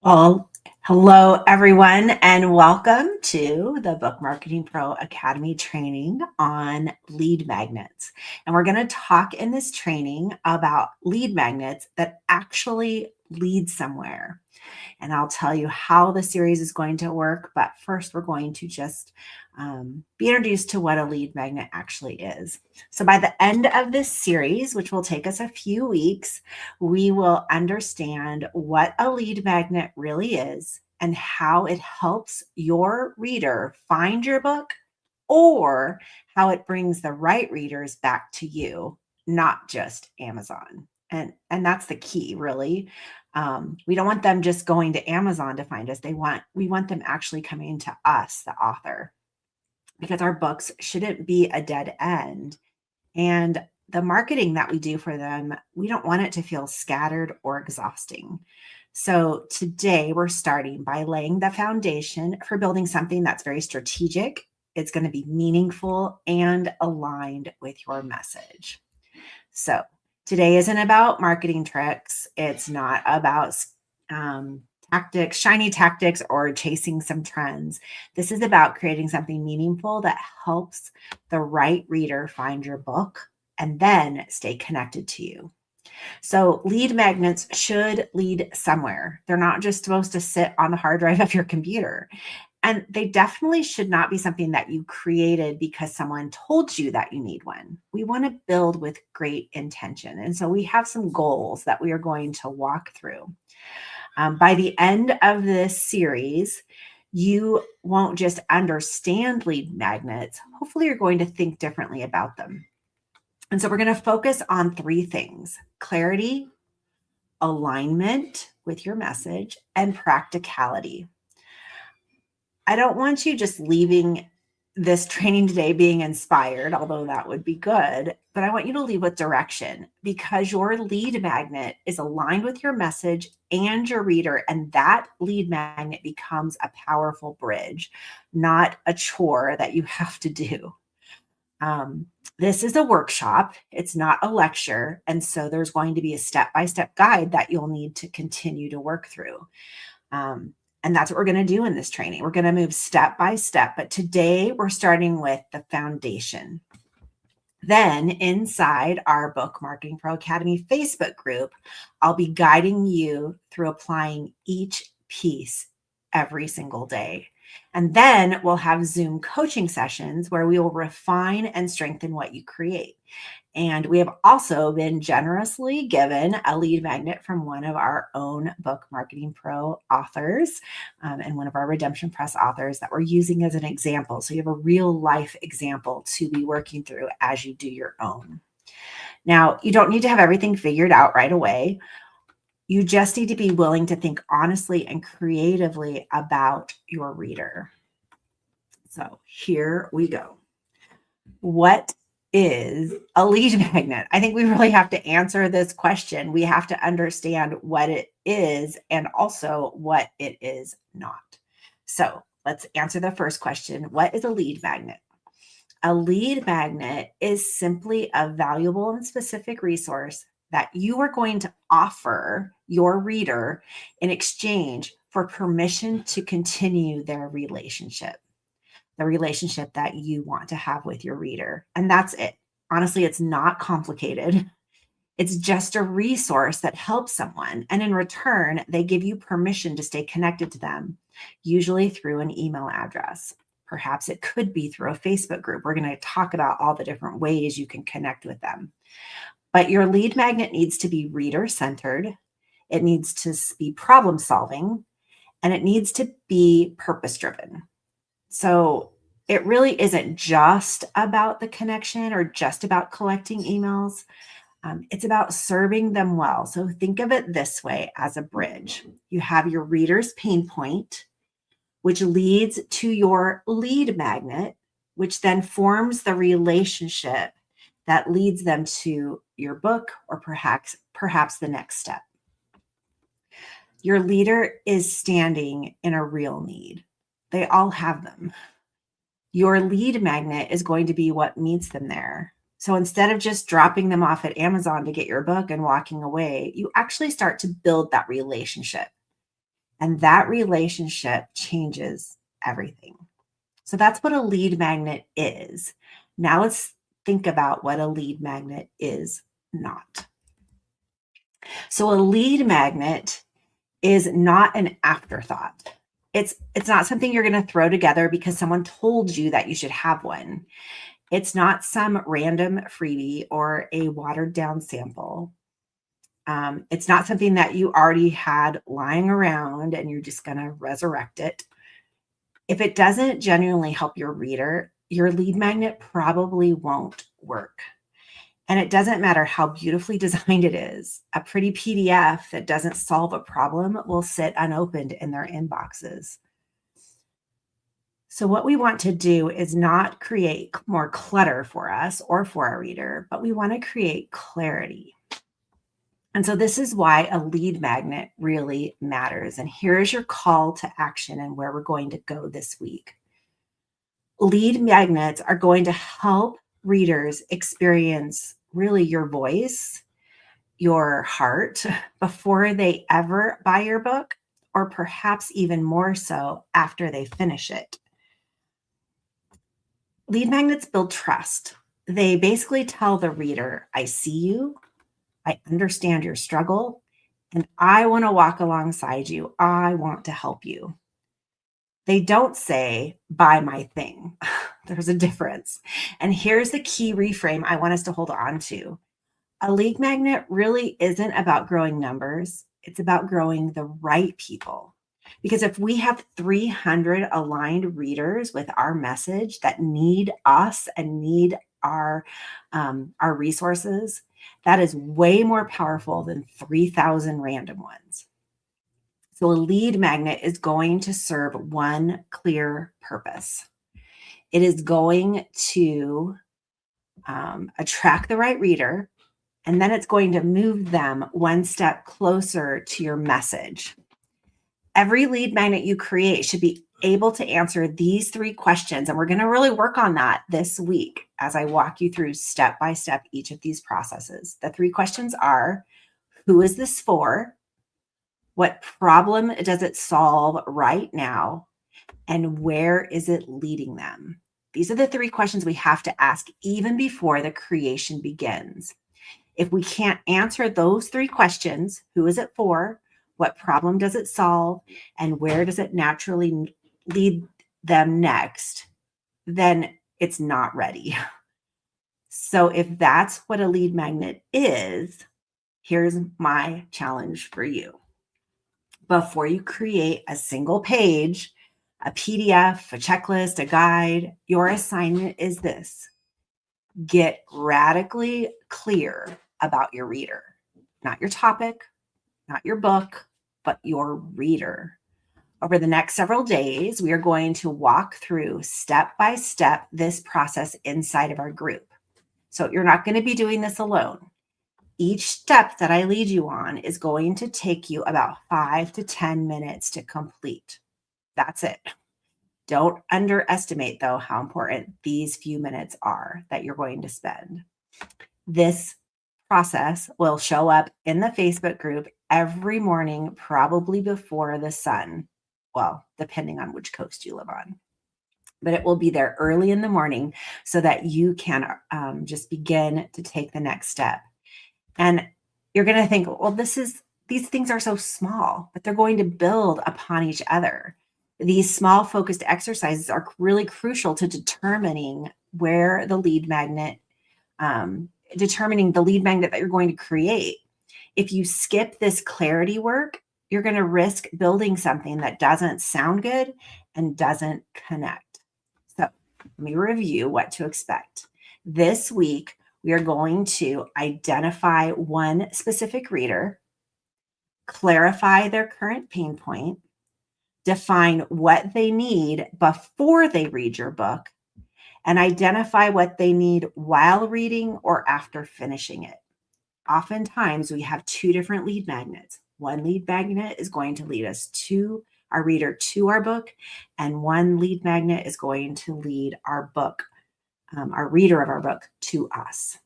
Well, hello everyone, and welcome to the Book Marketing Pro Academy training on lead magnets. And we're going to talk in this training about lead magnets that actually lead somewhere. And I'll tell you how the series is going to work. But first, we're going to just be introduced to what a lead magnet actually is. So by the end of this series, which will take us a few weeks, we will understand what a lead magnet really is and how it helps your reader find your book, or how it brings the right readers back to you, not just Amazon. And that's the key, really. We don't want them just going to Amazon to find us. We want them actually coming to us, the author, because our books shouldn't be a dead end. And the marketing that we do for them, we don't want it to feel scattered or exhausting. So today we're starting by laying the foundation for building something that's very strategic. It's going to be meaningful and aligned with your message. So today isn't about marketing tricks. It's not about tactics, shiny tactics, or chasing some trends. This is about creating something meaningful that helps the right reader find your book and then stay connected to you. So lead magnets should lead somewhere. They're not just supposed to sit on the hard drive of your computer. And they definitely should not be something that you created because someone told you that you need one. We want to build with great intention. And so we have some goals that we are going to walk through. By the end of this series, you won't just understand lead magnets. Hopefully, you're going to think differently about them. And so we're going to focus on three things: clarity, alignment with your message, and practicality. I don't want you just leaving this training today being inspired, although that would be good, but I want you to leave with direction, because your lead magnet is aligned with your message and your reader, and that lead magnet becomes a powerful bridge, not a chore that you have to do. This is a workshop. It's not a lecture. And so there's going to be a step-by-step guide that you'll need to continue to work through. And that's what we're going to do in this training. We're going to move step by step. But today we're starting with the foundation. Then inside our Book Marketing Pro Academy Facebook group, I'll be guiding you through applying each piece every single day. And then we'll have Zoom coaching sessions where we will refine and strengthen what you create. And we have also been generously given a lead magnet from one of our own Book Marketing Pro authors and one of our Redemption Press authors that we're using as an example. So you have a real life example to be working through as you do your own. Now, you don't need to have everything figured out right away. You just need to be willing to think honestly and creatively about your reader. So here we go. What is a lead magnet? I think we really have to answer this question. We have to understand what it is and also what it is not. So let's answer the first question. What is a lead magnet? A lead magnet is simply a valuable and specific resource that you are going to offer your reader in exchange for permission to continue their relationship, the relationship that you want to have with your reader. And that's it. Honestly, it's not complicated. It's just a resource that helps someone. And in return, they give you permission to stay connected to them, usually through an email address. Perhaps it could be through a Facebook group. We're going to talk about all the different ways you can connect with them. But your lead magnet needs to be reader-centered. It needs to be problem-solving, and it needs to be purpose-driven. So it really isn't just about the connection or just about collecting emails. It's about serving them well. So think of it this way as a bridge. You have your reader's pain point, which leads to your lead magnet, which then forms the relationship that leads them to your book or perhaps the next step. Your leader is standing in a real need. They all have them. Your lead magnet is going to be what meets them there. So instead of just dropping them off at Amazon to get your book and walking away, you actually start to build that relationship. And that relationship changes everything. So that's what a lead magnet is. Now let's think about what a lead magnet is not. So a lead magnet is not an afterthought. It's not something you're going to throw together because someone told you that you should have one. It's not some random freebie or a watered down sample. It's not something that you already had lying around and you're just going to resurrect it. If it doesn't genuinely help your reader, your lead magnet probably won't work. And it doesn't matter how beautifully designed it is. A pretty PDF that doesn't solve a problem will sit unopened in their inboxes. So what we want to do is not create more clutter for us or for our reader, but we want to create clarity. And so this is why a lead magnet really matters. And here's your call to action and where we're going to go this week. Lead magnets are going to help readers experience really your voice, your heart before they ever buy your book, or perhaps even more so after they finish it. Lead magnets build trust. They basically tell the reader, I see you, I understand your struggle, and I want to walk alongside you. I want to help you. They don't say, buy my thing. There's a difference. And here's the key reframe I want us to hold on to. A lead magnet really isn't about growing numbers. It's about growing the right people. Because if we have 300 aligned readers with our message that need us and need our resources, that is way more powerful than 3,000 random ones. So a lead magnet is going to serve one clear purpose. It is going to attract the right reader, and then it's going to move them one step closer to your message. Every lead magnet you create should be able to answer these 3 questions. And we're going to really work on that this week as I walk you through step by step each of these processes. The 3 questions are, who is this for? What problem does it solve right now? And where is it leading them? These are the 3 questions we have to ask even before the creation begins. If we can't answer those 3 questions, who is it for? What problem does it solve? And where does it naturally lead them next? Then it's not ready. So if that's what a lead magnet is, here's my challenge for you. Before you create a single page, a PDF, a checklist, a guide, your assignment is this. Get radically clear about your reader, not your topic, not your book, but your reader. Over the next several days, we are going to walk through step by step this process inside of our group. So you're not going to be doing this alone. Each step that I lead you on is going to take you about 5 to 10 minutes to complete. That's it. Don't underestimate, though, how important these few minutes are that you're going to spend. This process will show up in the Facebook group every morning, probably before the sun. Well, depending on which coast you live on. But it will be there early in the morning so that you can just begin to take the next step. And you're going to think, well, these things are so small, but they're going to build upon each other. These small focused exercises are really crucial to determining where the lead magnet, determining the lead magnet that you're going to create. If you skip this clarity work, you're going to risk building something that doesn't sound good and doesn't connect. So let me review what to expect. This week, we are going to identify one specific reader, clarify their current pain point, define what they need before they read your book, and identify what they need while reading or after finishing it. Oftentimes, we have 2 different lead magnets. One lead magnet is going to lead us to our reader to our book, and one lead magnet is going to lead our book, our reader of our book, to us.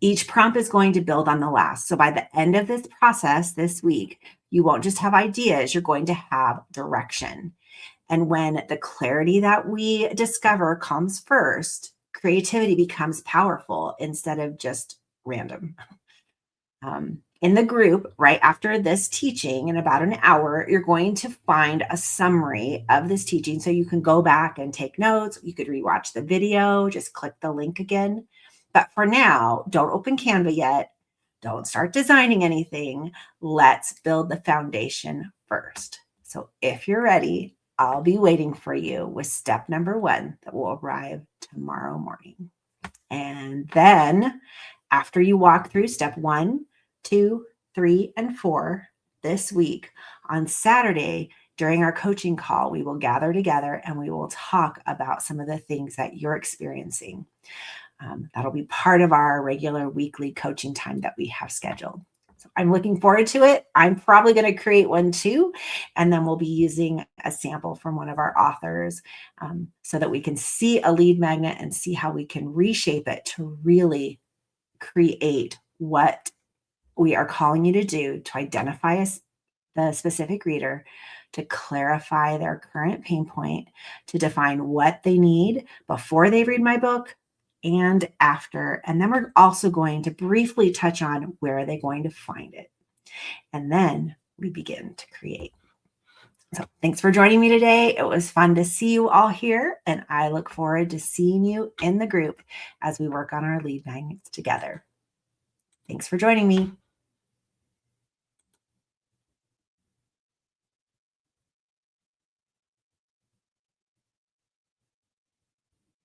Each prompt is going to build on the last. So by the end of this process this week, You won't just have ideas, you're going to have direction. And when the clarity that we discover comes first, creativity becomes powerful instead of just random. In the group, right after this teaching, in about an hour, you're going to find a summary of this teaching. So you can go back and take notes. You could rewatch the video, just click the link again. But for now, don't open Canva yet. Don't start designing anything. Let's build the foundation first. So if you're ready, I'll be waiting for you with step number 1 that will arrive tomorrow morning. And then after you walk through step 1, 2, 3, and 4 this week, on Saturday during our coaching call, we will gather together and we will talk about some of the things that you're experiencing. That'll be part of our regular weekly coaching time that we have scheduled. So I'm looking forward to it. I'm probably going to create one too. And then we'll be using a sample from one of our authors so that we can see a lead magnet and see how we can reshape it to really create what we are calling you to do, to identify the specific reader, to clarify their current pain point, to define what they need before they read my book and after. And then we're also going to briefly touch on where are they going to find it. And then we begin to create. So thanks for joining me today. It was fun to see you all here, and I look forward to seeing you in the group as we work on our lead magnets together. Thanks for joining me.